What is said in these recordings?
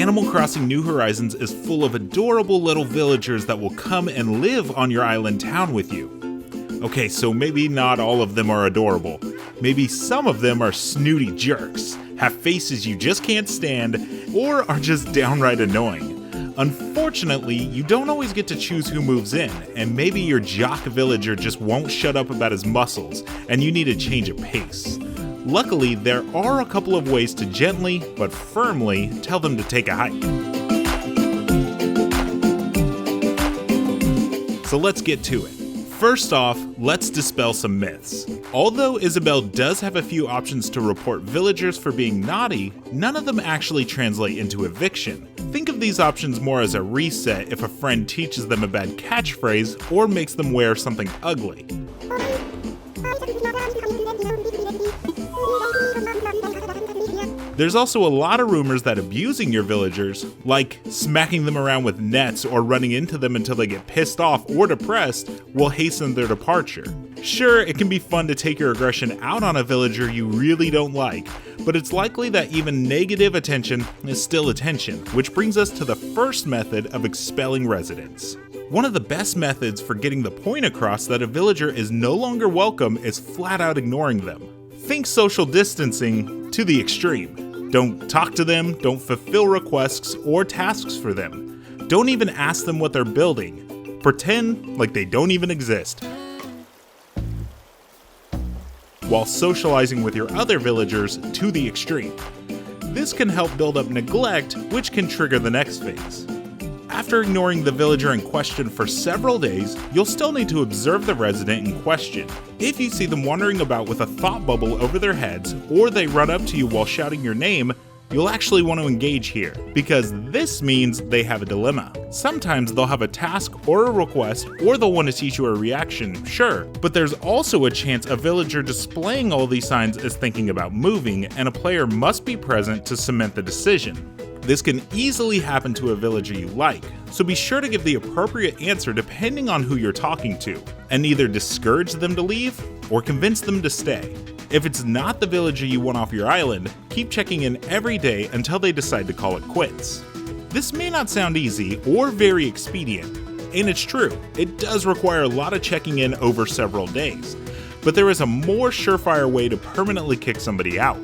Animal Crossing New Horizons is full of adorable little villagers that will come and live on your island town with you. Okay, so maybe not all of them are adorable. Maybe some of them are snooty jerks, have faces you just can't stand, or are just downright annoying. Unfortunately, you don't always get to choose who moves in, and maybe your jock villager just won't shut up about his muscles, and you need a change of pace. Luckily, there are a couple of ways to gently, but firmly, tell them to take a hike. So let's get to it. First off, let's dispel some myths. Although Isabelle does have a few options to report villagers for being naughty, none of them actually translate into eviction. Think of these options more as a reset if a friend teaches them a bad catchphrase or makes them wear something ugly. There's also a lot of rumors that abusing your villagers, like smacking them around with nets or running into them until they get pissed off or depressed, will hasten their departure. Sure, it can be fun to take your aggression out on a villager you really don't like, but it's likely that even negative attention is still attention, which brings us to the first method of expelling residents. One of the best methods for getting the point across that a villager is no longer welcome is flat out ignoring them. Think social distancing to the extreme. Don't talk to them, don't fulfill requests or tasks for them. Don't even ask them what they're building. Pretend like they don't even exist. While socializing with your other villagers to the extreme. This can help build up neglect, which can trigger the next phase. After ignoring the villager in question for several days, you'll still need to observe the resident in question. If you see them wandering about with a thought bubble over their heads, or they run up to you while shouting your name, you'll actually want to engage here, because this means they have a dilemma. Sometimes they'll have a task or a request, or they'll want to teach you a reaction, sure, but there's also a chance a villager displaying all these signs is thinking about moving, and a player must be present to cement the decision. This can easily happen to a villager you like, so be sure to give the appropriate answer depending on who you're talking to, and either discourage them to leave or convince them to stay. If it's not the villager you want off your island, keep checking in every day until they decide to call it quits. This may not sound easy or very expedient, and it's true, it does require a lot of checking in over several days, but there is a more surefire way to permanently kick somebody out.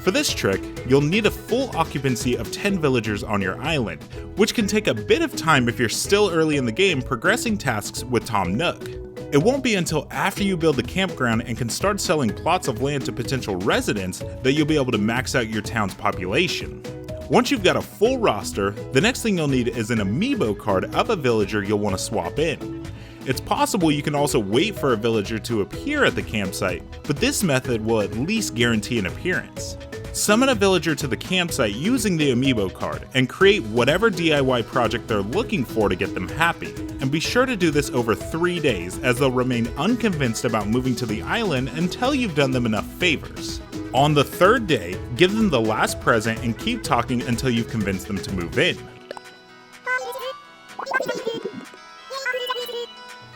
For this trick, you'll need a full occupancy of 10 villagers on your island, which can take a bit of time if you're still early in the game progressing tasks with Tom Nook. It won't be until after you build the campground and can start selling plots of land to potential residents that you'll be able to max out your town's population. Once you've got a full roster, the next thing you'll need is an amiibo card of a villager you'll want to swap in. It's possible you can also wait for a villager to appear at the campsite, but this method will at least guarantee an appearance. Summon a villager to the campsite using the amiibo card, and create whatever DIY project they're looking for to get them happy. And be sure to do this over 3 days, as they'll remain unconvinced about moving to the island until you've done them enough favors. On the 3rd day, give them the last present and keep talking until you've convinced them to move in.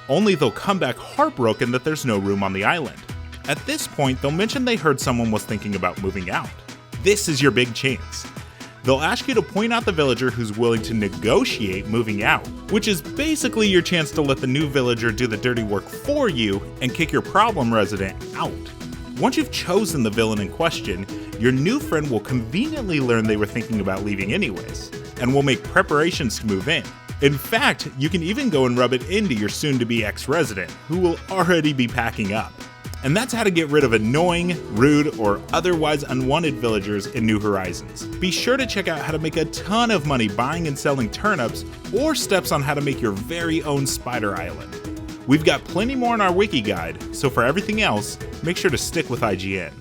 Only they'll come back heartbroken that there's no room on the island. At this point, they'll mention they heard someone was thinking about moving out. This is your big chance. They'll ask you to point out the villager who's willing to negotiate moving out, which is basically your chance to let the new villager do the dirty work for you and kick your problem resident out. Once you've chosen the villain in question, your new friend will conveniently learn they were thinking about leaving anyways, and will make preparations to move in. In fact, you can even go and rub it into your soon-to-be ex-resident, who will already be packing up. And that's how to get rid of annoying, rude, or otherwise unwanted villagers in New Horizons. Be sure to check out how to make a ton of money buying and selling turnips, or steps on how to make your very own spider island. We've got plenty more in our wiki guide, so for everything else, make sure to stick with IGN.